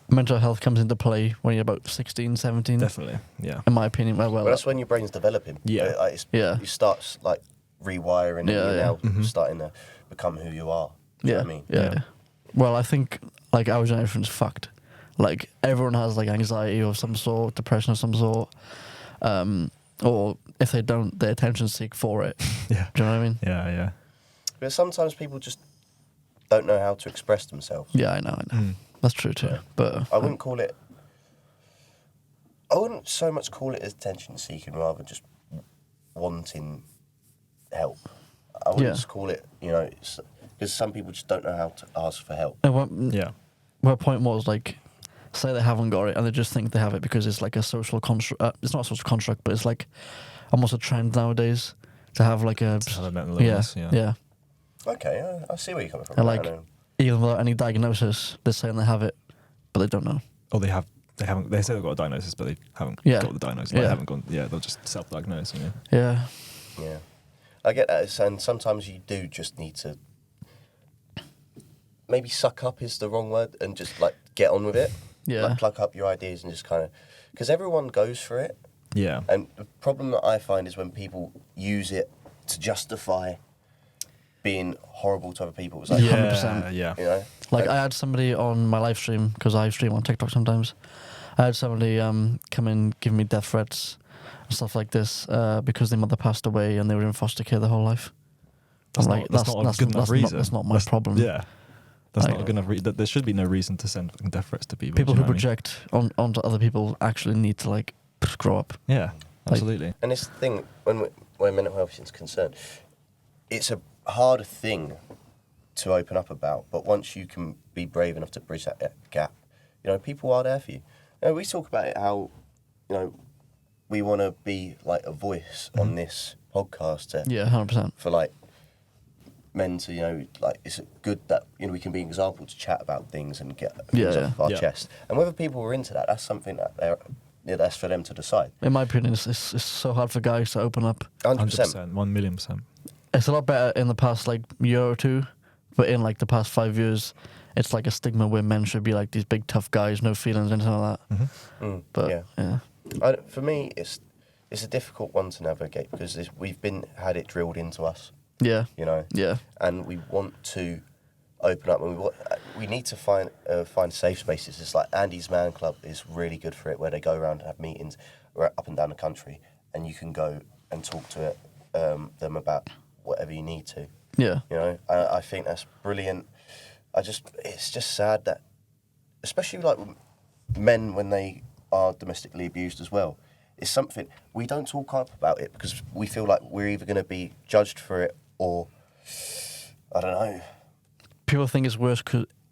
mental health comes into play when you're about 16, 17. Definitely, yeah. In my opinion, well, that's when your brain's developing. Yeah. Yeah. You start like rewiring, and Yeah, you're yeah. now Mhm. starting to become who you are. Do you yeah, know what I mean? yeah, Yeah. yeah. Well, I think like our generation's fucked. Like everyone has like anxiety of some sort, depression of some sort, or if they don't, they attention seek for it. Yeah. Do you know what I mean? Yeah. But sometimes people just don't know how to express themselves. Yeah, I know. Mm. That's true too. Yeah. But I wouldn't call it. I wouldn't so much call it attention seeking, rather just wanting help. I wouldn't Yeah. just call it, you know, because some people just don't know how to ask for help. Yeah. my point was like, say they haven't got it and they just think they have it because it's like a social construct. It's not a social construct, but it's like almost a trend nowadays to have like a To have a mental illness, yeah. yeah. Okay, I see where you're coming from. And I like know. even without any diagnosis, they're saying they have it, but they don't know. Or they haven't. They say they've got a diagnosis, but they haven't Yeah. got the diagnosis. Yeah. They haven't gone. Yeah, they'll just self-diagnose. You know. Yeah. Yeah. I get that, and sometimes you do just need to maybe suck up is the wrong word, and just like get on with it. Yeah. Like pluck up your ideas and just kind of, because everyone goes for it. Yeah. And the problem that I find is when people use it to justify being horrible to other people. It's like, 100%. Yeah. you know, Like I had somebody on my live stream, because I stream on TikTok sometimes. I had somebody come in, give me death threats and stuff like this because their mother passed away and they were in foster care their whole life. That's I'm not, that's not a good enough reason. That's not my problem. Yeah. That's Like- not a good enough reason. There should be no reason to send fucking death threats to people. People do who you know what I mean? project onto other people actually need to like grow up. Yeah, Like- absolutely. and this thing, when mental health is concerned, it's a harder thing to open up about, but once you can be brave enough to bridge that gap, you know, people are there for you. You know, we talk about it how, you know, we want to be like a voice on this podcast to, Yeah, 100%. for like men to, you know, like it's good that, you know, we can be an example to chat about things and get things Yeah, off our yeah. chest. And whether people are into that, that's something that that's for them to decide. In my opinion, it's so hard for guys to open up. 100%. 1,000,000%. It's a lot better in the past like year or two, but in like the past 5 years, it's like a stigma where men should be like these big tough guys, no feelings, anything like that. But yeah. For me, it's a difficult one to navigate because we've had it drilled into us, Yeah. you know, Yeah. and we want to open up, and we need to find safe spaces. It's like Andy's Man Club is really good for it, where they go around and have meetings up and down the country, and you can go and talk to them about whatever you need to. Yeah. You know, I think that's brilliant. It's just sad that, especially like men when they are domestically abused as well, it's something we don't talk up about it because we feel like we're either going to be judged for it or, I don't know. People think it's worse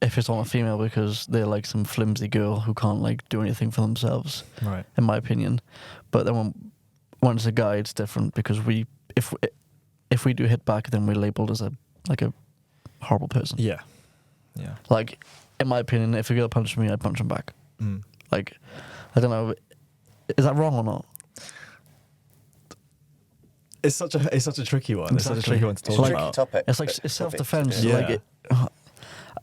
if it's on a female because they're like some flimsy girl who can't like do anything for themselves, Right. in my opinion. But then when it's a guy, it's different because if we do hit back, then we're labelled as a horrible person. Yeah. Yeah. Like, in my opinion, if a girl punched me, I'd punch him back. Mm. Like, I don't know, is that wrong or not? It's such a tricky one. It's such a Exactly. tricky one to It's talk a tricky about. topic. It's like topic it's to self-defense. do. Yeah. Like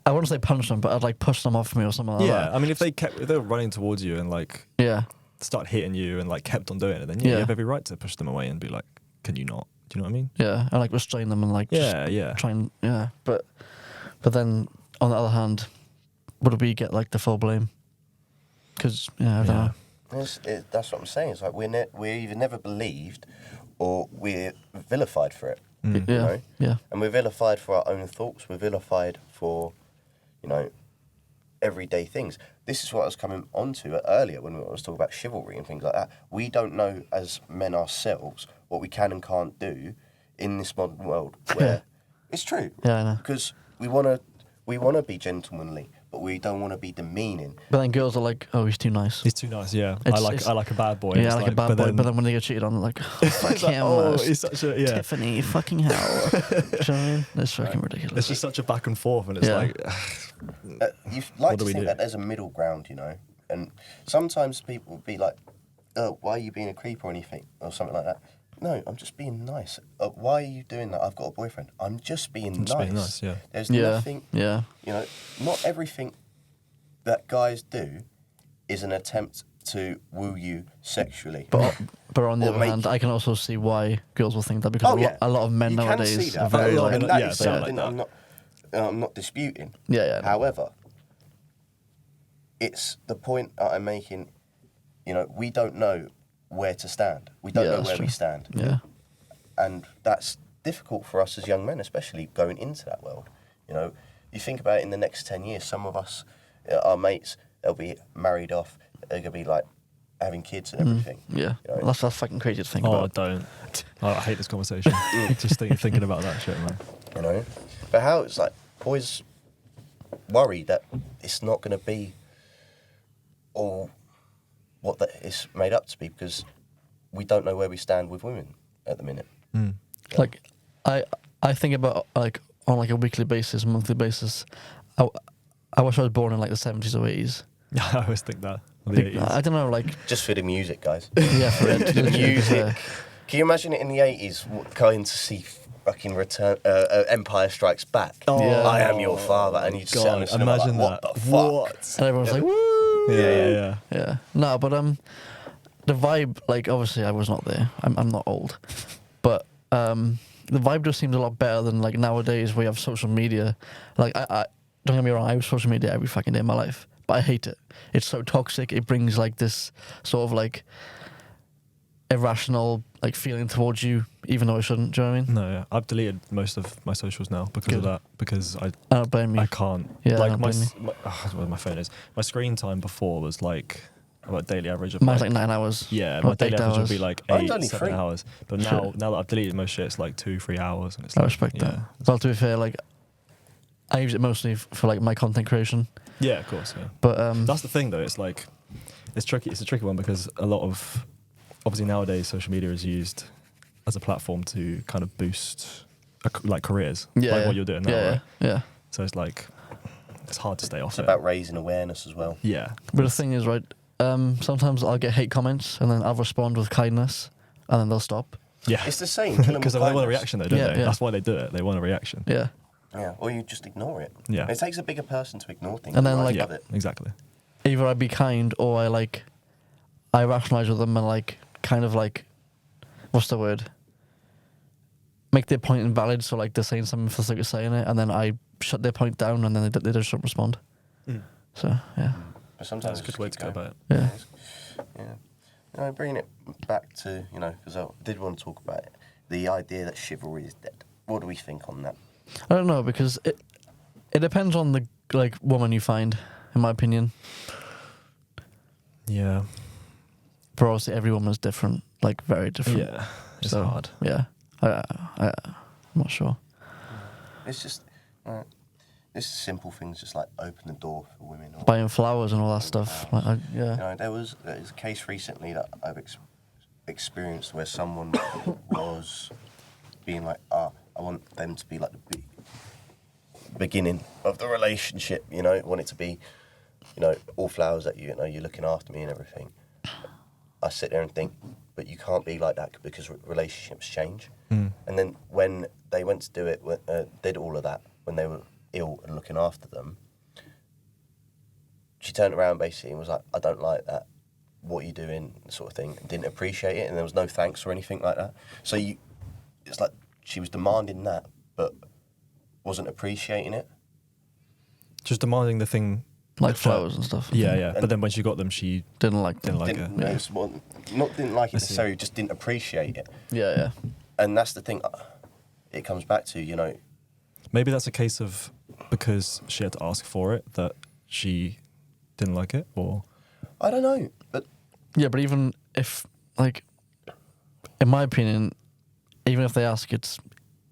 I wouldn't say punch them, but I'd like push them off me or something like Yeah, that. I mean, if they were running towards you and like Yeah. start hitting you and like kept on doing it, then you Yeah. have every right to push them away and be like, "Can you not?" Do you know what I mean? Yeah, and like restrain them and like just Yeah. try and but then on the other hand, would we get like the full blame? Because I don't know. That's what I'm saying. It's like we're either never believed or we're vilified for it. Mm. Yeah, You know? yeah, And we're vilified for our own thoughts. We're vilified for, you know, everyday things. This is what I was coming on to earlier when I was talking about chivalry and things like that. We don't know as men ourselves what we can and can't do in this modern world where it's true. yeah, I know. Because we wanna be gentlemanly, but we don't want to be demeaning. But then girls are like, oh, he's too nice. He's too nice. Yeah, It's- I like a bad boy. Yeah, It's like a bad boy. But then when they get cheated on, they're like, oh, fuck it's like, him. oh, he's such a Tiffany, fucking hell. Do you know what I mean? It's fucking ridiculous. It's just such a back and forth, and it's Yeah. like, You like What do to we think do? that there's a middle ground, you know, and sometimes people will be like, "Oh, why are you being a creep or anything or something like that?" No, I'm just being nice. Why are you doing that? I've got a boyfriend. I'm just being nice. just being nice, yeah. There's yeah, nothing, yeah, you know, not everything that guys do is an attempt to woo you sexually. but on the Or other make- hand, I can also see why girls will think that because a lot of men you nowadays can see that, are very but- like, and that yeah, is they are like something that. I'm not disputing. yeah. However, it's the point that I'm making, you know, we don't know where to stand. We don't Yeah, know that's where true. we stand. Yeah, And that's difficult for us as young men, especially going into that world. You know, you think about it in the next 10 years, some of us, our mates, they'll be married off, they're going to be like having kids and everything. yeah. You know? That's fucking crazy to think oh, about. don't. Oh, I hate this conversation. Just thinking about that shit, man. You know? But how it's like, boys worry that it's not going to be all what that is made up to be because we don't know where we stand with women at the minute. Mm. Like, I think about like on like a weekly basis, monthly basis. I wish I was born in like the 70s or 80s. I always think that. Or the 80s. I don't know, like Just for the music, guys. yeah, for it. The music. Can you imagine it in the 80s, going to see fucking Empire Strikes Back? Oh, Yeah. I am your father, and you just sit on the God, cinema imagine like, that. what the fuck? And everyone's like, woo! Yeah. Yeah. No, but the vibe, like, obviously I was not there. I'm not old. But the vibe just seems a lot better than, like, nowadays we have social media. Like, I don't get me wrong, I use social media every fucking day of my life. But I hate it. It's so toxic. It brings, like, this sort of, like, irrational, like, feeling towards you, even though it shouldn't. Do you know what I mean? No, yeah. I've deleted most of my socials now because of Good. that. Because I don't blame you. I can't. Yeah, like don't my, blame me. where my phone is. My screen time before was like about daily average of Mine's like 9 hours. Yeah, or my daily 8 average would hours. be like Mine's 8, only 7 3. hours. But Shit. now that I've deleted most shit, it's like 2-3 hours. And it's I like, respect that. yeah. Well, to be fair, like, I use it mostly for, like, my content creation. Yeah, of course. Yeah. But That's the thing, though. It's like it's tricky. It's a tricky one because a lot of obviously nowadays social media is used as a platform to kind of boost like careers, like what you're doing now, yeah, right? yeah. So it's like it's hard to stay off It's it. about raising awareness as well. Yeah, But the thing is, right, sometimes I'll get hate comments and then I'll respond with kindness and then they'll stop. yeah, It's the same. Kill 'em because with they want a kindness. reaction, though, don't Yeah, they? yeah. That's why they do it. They want a reaction. Yeah. Yeah, or you just ignore it. Yeah. It takes a bigger person to ignore things. And then, I like- love Yeah, it. exactly. Either I be kind or I rationalize with them and, like, kind of, like, what's the word? Make their point invalid, so, like, they're saying something for the sake of saying it, and then I shut their point down and then they just don't respond. So, yeah. But sometimes That's a good way to go about it. Yeah. Yeah. You know, bringing it back to, because I did want to talk about it, the idea that chivalry is dead. What do we think on that? I don't know, because it depends on the, like, woman you find, in my opinion. Yeah, Mm-hmm. But obviously every woman's different, like, very different. yeah, it's So, hard. Yeah. I'm not sure. It's just, it's simple things, just like open the door for women. Or, Buying flowers and all that stuff. Like, yeah. there was a case recently that I've experienced where someone was being like, I want them to be like the beginning of the relationship, want it to be, all flowers that you're looking after me and everything. I sit there and think, but you can't be like that because relationships change. Mm. And then when they went to do it, did all of that, when they were ill and looking after them, she turned around basically and was like, I don't like that, what are you doing, sort of thing, and didn't appreciate it, and there was no thanks or anything like that. So it's like she was demanding that, but wasn't appreciating it. Just demanding the thing. Like flowers and stuff. Yeah. But then when she got them, she Didn't like them. didn't like Didn't, it. didn't like it I see. necessarily, just didn't appreciate it. Yeah. And that's the thing, it comes back to, Maybe that's a case of because she had to ask for it that she didn't like it, or I don't know, but Yeah, but even if, like, in my opinion, even if they ask,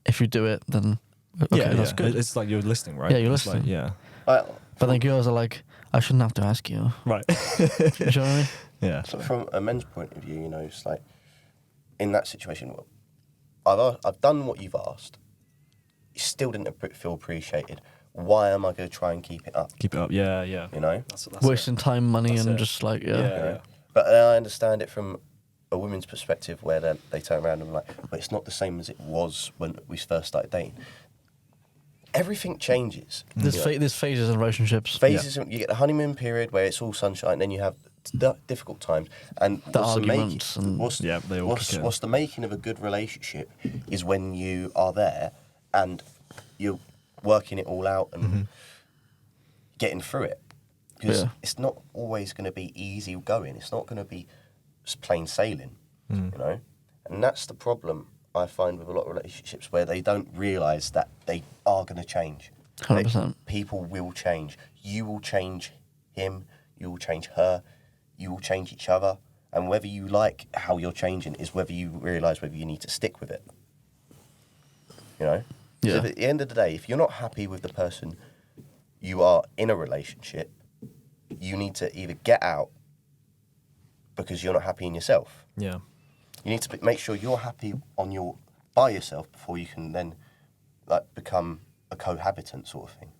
if you do it, then okay, that's good. It's like you're listening, right? Yeah, you're It's like, listening. yeah, But then girls are like, I shouldn't have to ask you. right. Do you know what I mean? Yeah, so from a men's point of view, it's like, in that situation, I've done what you've asked, you still didn't feel appreciated, why am I going to try and keep it up? keep it up. Yeah. That's Wasting time, money, That's and it. just like, Yeah. But I understand it from a woman's perspective where they turn around and be like, but it's not the same as it was when we first started dating. Everything changes. There's phases in relationships. Phases, you get the honeymoon period where it's all sunshine, then you have difficult times. And The what's arguments and- they all kick in. what's the making of a good relationship is when you are there and you're working it all out and getting through it. Because Yeah. it's not always going to be easy going. It's not going to be just plain sailing, And that's the problem I find with a lot of relationships where they don't realise that they are going to change. 100%. People will change. You will change him. You will change her. You will change each other. And whether you like how you're changing is whether you realise whether you need to stick with it. Yeah. So at the end of the day, if you're not happy with the person you are in a relationship, you need to either get out because you're not happy in yourself. Yeah. You need to make sure you're happy by yourself before you can then become a cohabitant sort of thing.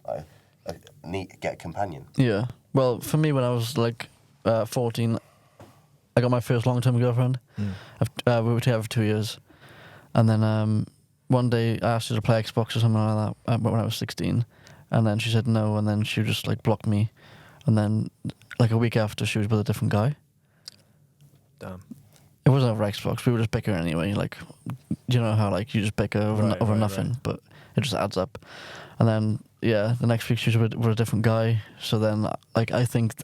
Get a companion. Yeah. Well, for me, when I was like 14, I got my first long-term girlfriend. We were together for 2 years, and then one day I asked her to play Xbox or something like that when I was 16, and then she said no, and then she just like blocked me, and then like a week after she was with a different guy. Damn. It wasn't over Xbox. We were just bickering anyway. Like, you know how like you just bicker over nothing, but it just adds up. And then the next week she was with a different guy. So then like I think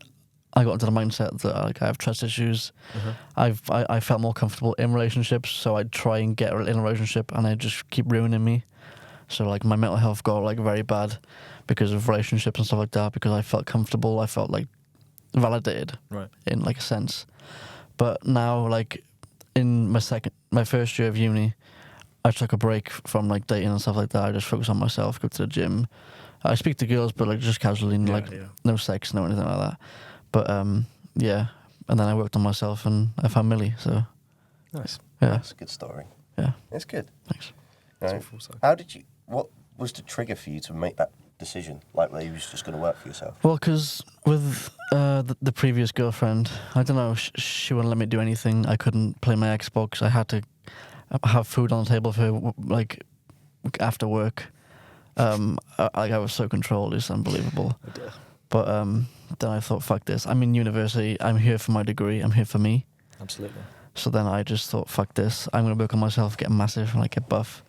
I got into the mindset that like I have trust issues. I felt more comfortable in relationships, so I'd try and get in a relationship, and I just keep ruining me. So like my mental health got like very bad because of relationships and stuff like that. Because I felt comfortable, I felt like validated, in like a sense. But now like in my first year of uni, I took a break from like dating and stuff like that. I just focus on myself, go to the gym. I speak to girls, but like just casually, no sex, no anything like that. But and then I worked on myself and I found Millie. So nice. Yeah, that's a good story. Yeah, it's good. Thanks. How did you? What was the trigger for you to make that decision? Like, where you was just going to work for yourself? Well, because with the previous girlfriend, I don't know, she wouldn't let me do anything. I couldn't play my Xbox. I had to have food on the table for like after work. I was so controlled, it's unbelievable. But then I thought, fuck this. I'm in university. I'm here for my degree. I'm here for me. Absolutely. So then I just thought, fuck this. I'm going to work on myself, get massive, and like get buff.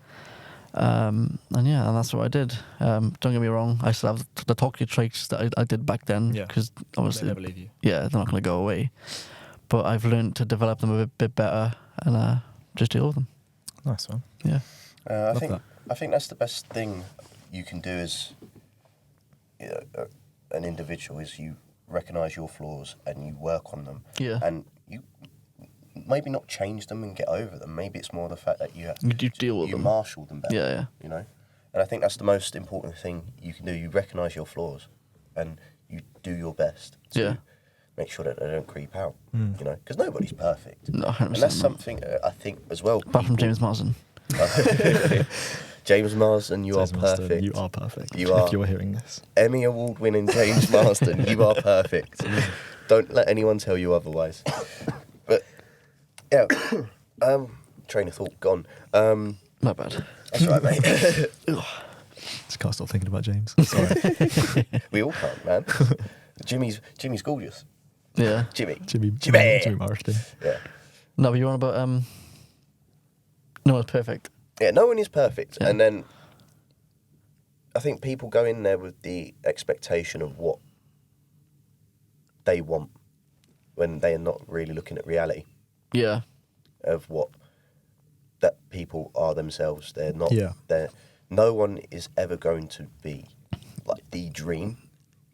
And that's what I did. Don't get me wrong. I still have the toxic traits that I did back then. Because obviously, they never leave you. Yeah, they're not going to go away. But I've learned to develop them a bit better and just deal with them. Nice one. Yeah. I think that's the best thing you can do as an individual, is you recognise your flaws and you work on them. Yeah. And you maybe not change them and get over them. Maybe it's more the fact that you deal with them. You marshal them better. Yeah. You know? And I think that's the most important thing you can do. You recognise your flaws and you do your best to make sure that they don't creep out. You know? Because nobody's perfect. No, 100% and that's something I think as well. Apart from James Marsden. James Marsden, you are perfect. You are perfect. You are. If you're hearing this. Emmy Award winning James Marsden, you are perfect. Don't let anyone tell you otherwise. But yeah, train of thought gone. My bad. That's right, mate. Just can't stop thinking about James. Sorry. We all can't, man. Jimmy's gorgeous. Yeah. Jimmy Marsden. Yeah. No, but you want about no one's perfect. Yeah, no one is perfect. Yeah. And then I think people go in there with the expectation of what they want when they are not really looking at reality. Yeah. Of what that people are themselves. They're not. Yeah. No one is ever going to be like the dream.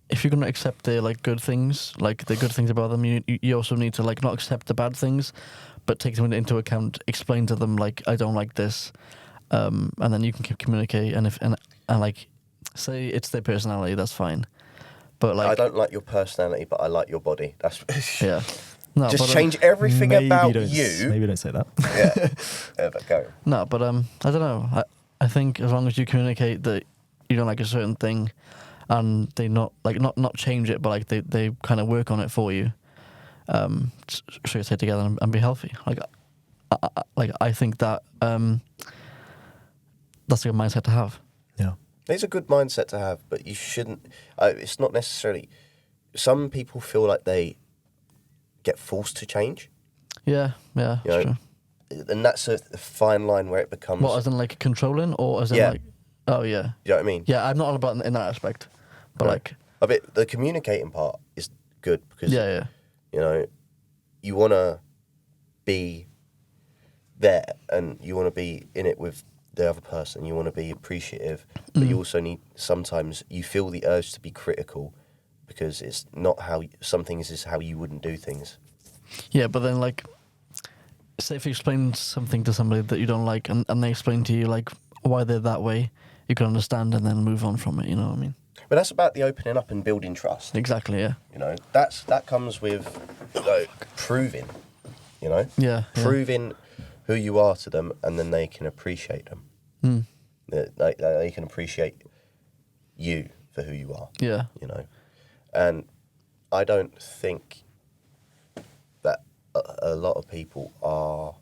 If you're gonna accept the like good things, like the good things about them, you also need to like not accept the bad things, but take them into account. Explain to them like, I don't like this, and then you can communicate. And like say it's their personality, that's fine. But like, I don't like your personality, but I like your body. That's yeah. No, just but, change everything about you. Maybe don't say that. Yeah. But go. No, but I don't know. I think as long as you communicate that you don't like a certain thing, and they not change it, but like they kind of work on it for you, so you stay together and be healthy. I think that that's a good mindset to have. Yeah, it's a good mindset to have, but you shouldn't. It's not necessarily. Some people feel like they get forced to change. Yeah, that's true. And that's a fine line where it becomes. What, as in like controlling, or as in like? Oh yeah. You know what I mean? Yeah, I'm not all about in that aspect, but like. A bit. The communicating part is good because. Yeah. You know, you want to be there and you want to be in it with the other person. You want to be appreciative, but you also need. Sometimes you feel the urge to be critical because it's not how some things is how you wouldn't do things. Yeah, but then like, say if you explain something to somebody that you don't like, and they explain to you like why they're that way, you can understand and then move on from it. You know what I mean? But that's about the opening up and building trust. Exactly. Yeah. You know, that comes with proving. You know. Yeah. Proving who you are to them, and then they can appreciate them. They can appreciate you for who you are. Yeah. You know, and I don't think that a lot of people are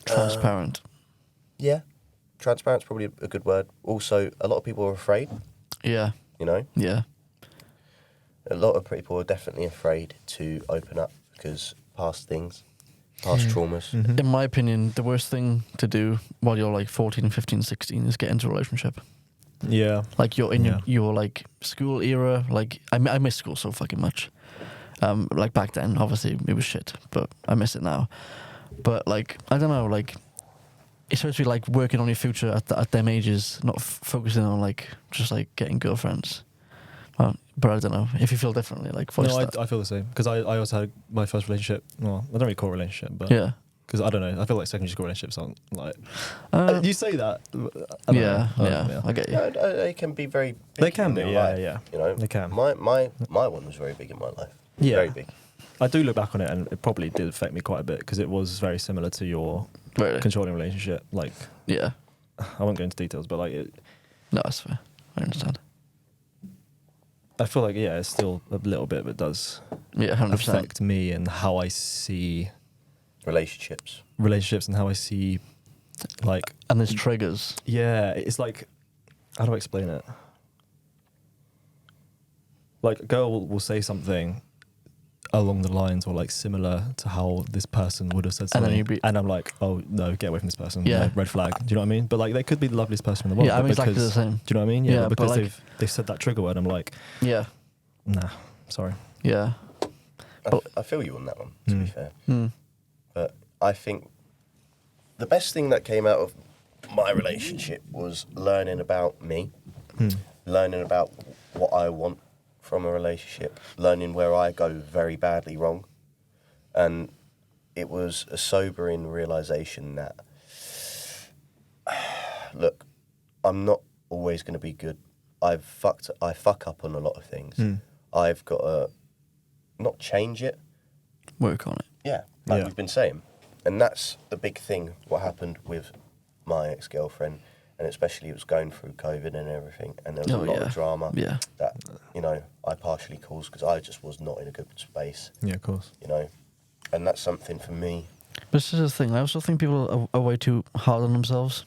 Transparent. yeah, transparent's probably a good word. Also, a lot of people are afraid. Yeah. You know, Yeah. a lot of people are definitely afraid to open up because past things, past traumas. Mm-hmm. In my opinion, the worst thing to do while you're like 14, 15, 16 is get into a relationship. Yeah. Like you're in Yeah. your like school era. Like I miss school so fucking much. Like back then, obviously it was shit, but I miss it now. But like I don't know, like it's supposed to be like working on your future at them ages, not focusing on like just like getting girlfriends. But I don't know if you feel differently. Like voice No, that. I feel the same because I also had my first relationship. Well, I don't really call it a relationship, but Yeah. because I don't know. I feel like secondary school relationships aren't like. You say that. I don't Yeah, know. I get you. Yeah, they can be very big They can in be, your yeah, life, yeah. You know, They can. My one was very big in my life. Yeah. Very big. I do look back on it, and it probably did affect me quite a bit because it was very similar to your Really? controlling relationship. Like, Yeah. I won't go into details, but like, No, that's fair. I understand. I feel like it still a little bit, but it does Yeah, 100%. affect me and how I see relationships and how I see, like, And there's triggers. yeah, it's like, how do I explain it? Like, a girl will say something along the lines or like similar to how this person would have said And then something, and I'm like, oh no, get away from this person. Yeah. No, red flag. Do you know what I mean? But like, they could be the loveliest person in the world. Yeah, I'm but exactly because, the same. Do you know what I mean? Yeah, but because but like- they've said that trigger word, I'm like, Yeah. nah, sorry. Yeah. I feel you on that one, to be fair. Mm. But I think the best thing that came out of my relationship was learning about me, learning about what I want from a relationship, learning where I go very badly wrong. And it was a sobering realization that, look, I'm not always going to be good. I fuck up on a lot of things. I've got to not change it. Work on it. Yeah, like Yeah. we've been saying. And that's the big thing, what happened with my ex-girlfriend, and especially it was going through COVID and everything, and there was a lot of drama Yeah. that, you know, I partially caused because I just was not in a good space, Yeah, of course. you know. And that's something for me. But this is the thing. I also think people are way too hard on themselves.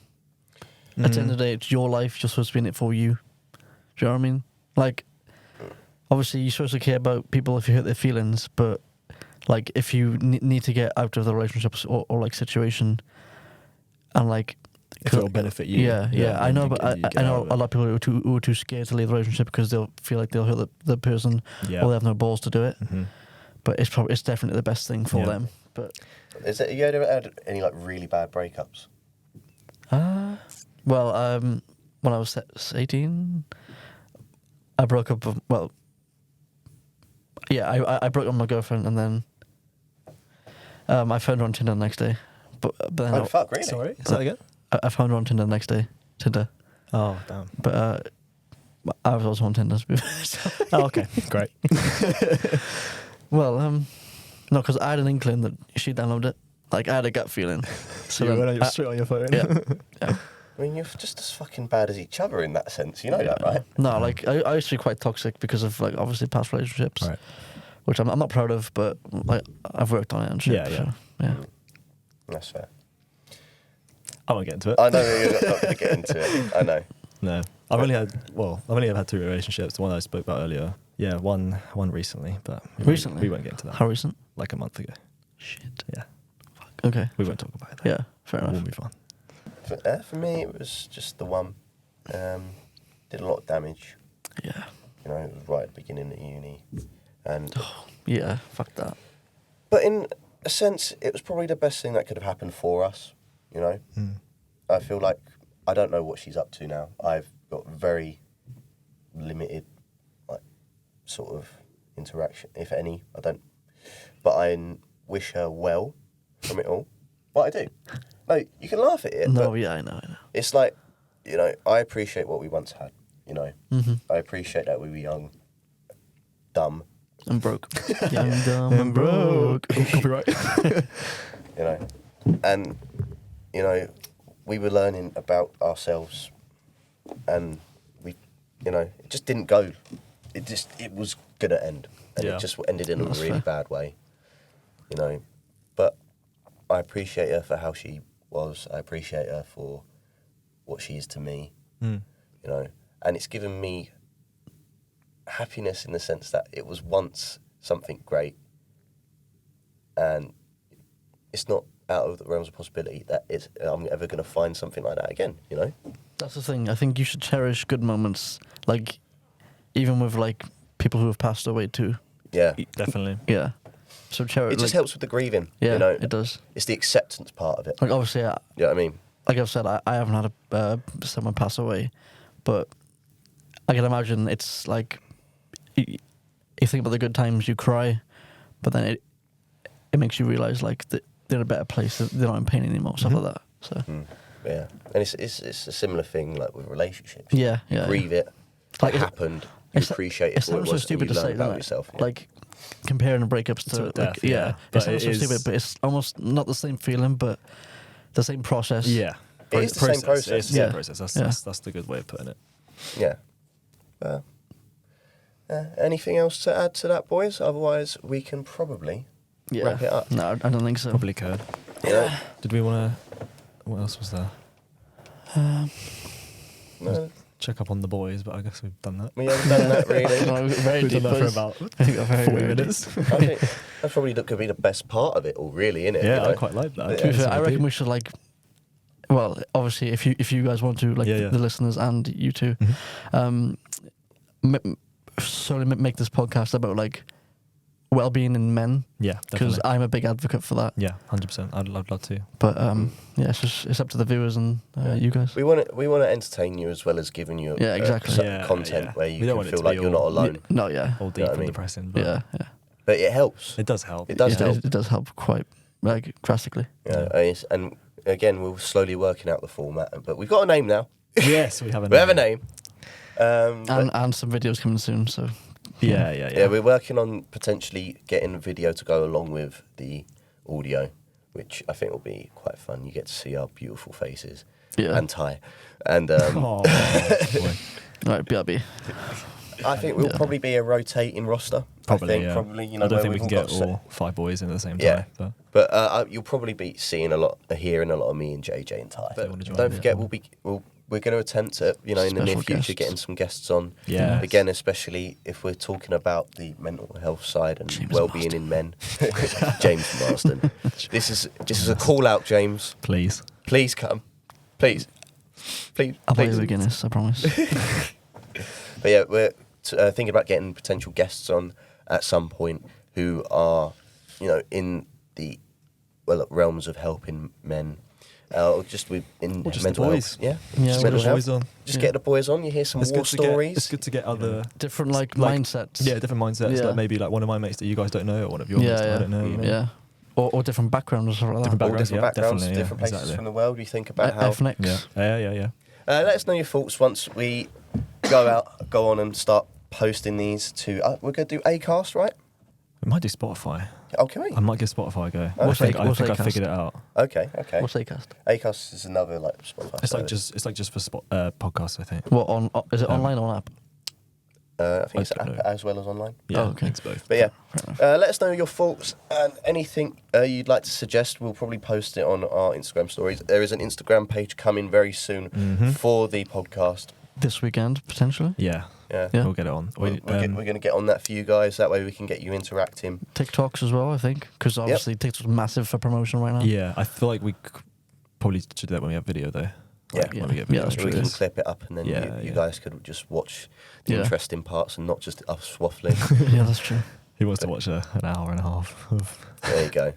At the end of the day, it's your life. You're supposed to be in it for you. Do you know what I mean? Like, obviously, you're supposed to care about people if you hurt their feelings, but like, if you need to get out of the relationships or like situation, and like, If it'll benefit you. Yeah. I then know, you but get- you I get know out of a it. lot of people who are too scared to leave the relationship because they'll feel like they'll hurt the person, Yeah. or they have no balls to do it. Mm-hmm. But it's definitely the best thing for Yeah. them. But You ever had any, like, really bad breakups? well, when I was 18, I broke up. I broke up with my girlfriend, and then I found her on Tinder the next day. But then Oh, fuck, really? Sorry, is that again? I found her on Tinder the next day. Tinder, Oh, damn. but I was also on Tinder. Oh, okay, great. Well, no, because I had an inkling that she downloaded it. Like, I had a gut feeling. So you then went straight on your phone. yeah. Yeah. I mean, you're just as fucking bad as each other in that sense. You know that, right? No, like I used to be quite toxic because of like obviously past relationships, Right. which I'm not proud of, but like I've worked on it and shit. Yeah, yeah. So, yeah. That's fair. I won't get into it. I know you're not going to get into it. I know. No, I've only ever had 2 relationships. The one I spoke about earlier. Yeah, one recently, but Recently? we won't get into that. How recent? Like a month ago. Shit. Yeah, Okay. we won't talk about it. Though. Yeah. Fair enough. We'll move on. For me, it was just the one. Did a lot of damage. Yeah. You know, it was right at the beginning of uni. And Yeah. Fuck that. but in a sense, it was probably the best thing that could have happened for us. You know, I feel like I don't know what she's up to now. I've got very limited, like, sort of interaction, if any. I don't, but I wish her well from it all. But I do. No, you can laugh at it. No. but Yeah. I know. it's like, you know, I appreciate what we once had. You know, Mm-hmm. I appreciate that we were young, dumb. I'm broke. Young, dumb, and broke. Copyright. You know, and you know, we were learning about ourselves, and we, you know, it just didn't go. It was gonna end, and Yeah. it just ended in a That's really fair. bad way. you know. But I appreciate her for how she was. I appreciate her for what she is to me, you know. And it's given me happiness in the sense that it was once something great, and it's not out of the realms of possibility that I'm ever going to find something like that again, you know. That's the thing. I think you should cherish good moments, like even with like people who have passed away too. Yeah, Definitely. Yeah. So cherish. it just helps with the grieving. Yeah, you know, it does. It's the acceptance part of it. Like obviously, You know what I mean? like I've said, I haven't had someone pass away, but I can imagine it's like you think about the good times, you cry, but then it makes you realize like that they're in a better place, they're not in pain anymore, stuff like that. So Yeah, and it's a similar thing like with relationships. yeah, You yeah. grieve it. Like, It it- happened. You appreciate it It for what it sounds so was, and stupid you to learn say, about doesn't it? yourself. Yeah. Like comparing breakups to To death, like, yeah. It But sounds it so stupid, is- but it's almost not the same feeling, but the same process. Yeah. It is the same process. It's the Yeah. same process. That's, Yeah. that's the good way of putting it. Yeah. Anything else to add to that, boys? Otherwise, we can probably wrap it up. No, I don't think so. Probably could. Yeah. Did we want to... What else was there? No, Check up on the boys, but I guess we've done that. we haven't done that really. No, we've got very We've deep done that for boys. about I think got very 40 deep. minutes. I think that's probably could be the best part of it all, really, isn't it? Yeah, you know? I quite like that. Yeah. To be It's fair, I really reckon deep. we should like. Well, obviously, if you guys want to, like Yeah, yeah. the listeners and you too, slowly make this podcast about like well-being in men, Yeah, because definitely. I'm a big advocate for that. Yeah, 100%. I'd love to. But yeah, it's up to the viewers and you guys. We want to entertain you as well as giving you Yeah, exactly. Yeah, content yeah. where We you don't can want it feel to be like you're not all- alone. No, yeah, All deep know what I and mean? depressing. But yeah. But it helps. It does help. It does Yeah, help. It does help quite like drastically. Yeah, and again, we're slowly working out the format, but we've got a name now. Yes, we have a name. We have a name. But And some videos coming soon. So Yeah. yeah, we're working on potentially getting a video to go along with the audio, which I think will be quite fun. You get to see our beautiful faces yeah. and Ty. And Oh, boy. Right, BRB. I think we'll Yeah. probably be a rotating roster. Probably, I think yeah. probably, you know, I don't where think we we've can got get all 5 boys in at the same Yeah. time. But But you'll probably be hearing a lot of me and JJ and Ty. They wanna join, Don't yeah. forget, we're going to attempt to, in the near Special future, guests. getting some guests on. Yes. Again, especially if we're talking about the mental health side and James well-being in men. James Marsden. This is a call out, James. please. Please come. Please. I'll buy Please. you a Guinness, I promise. But yeah, we're thinking about getting potential guests on at some point who are, in the realms of helping men, or just in Or just the mental boys. health. Yeah, Yeah, just we'll mental Just health. boys on. Just Yeah. get the boys on. You hear some war stories. It's good to get other Different like Like, mindsets. yeah, different mindsets. Yeah. Like maybe like one of my mates that you guys don't know, or one of your mates that I don't know. you know? Yeah. Or different backgrounds or something like Different that. All backgrounds, different yeah, backgrounds, definitely, yeah, different places exactly. from the world. You think about how. Ethnics. Yeah. Let us know your thoughts once we go on and start posting these to. We're going to do Acast, right? We might do Spotify. Oh, can we? I might give Spotify a go. What's I think what's I Acast? figured it out. Okay. What's Acast? Acast is another like Spotify. It's like just for podcasts, I think. What is it online or on app? I think it's I don't app know. as well as online. Yeah, Oh, okay. it's both. But yeah, Fair enough. let us know your thoughts and anything you'd like to suggest. We'll probably post it on our Instagram stories. There is an Instagram page coming very soon for the podcast. This weekend potentially. Yeah, Yeah. Yeah. we'll get it on. We're going to get on that for you guys. That way we can get you interacting. TikToks as well, I think, because obviously TikTok's massive for promotion right now. Yeah, I feel like we probably should do that when we have video though. Yeah. Like, when we get Yeah, video. that's We true. can Yes. clip it up and then Yeah, you yeah. guys could just watch the Yeah. interesting parts and not just us waffling. Yeah, that's true. Who wants to watch an hour and a half of? There you go.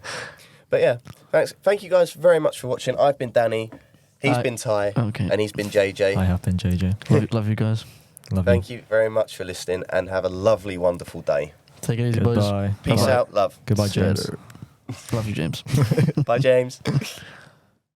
But yeah, thanks. Thank you guys very much for watching. I've been Danny. He's been Ty. Okay. And he's been JJ. I have been JJ. Love you guys. Love Thank you very much for listening and have a lovely, wonderful day. Take it easy, boys. Goodbye. Peace Bye-bye. out. Love. Goodbye, James. Love you, James. Bye, James.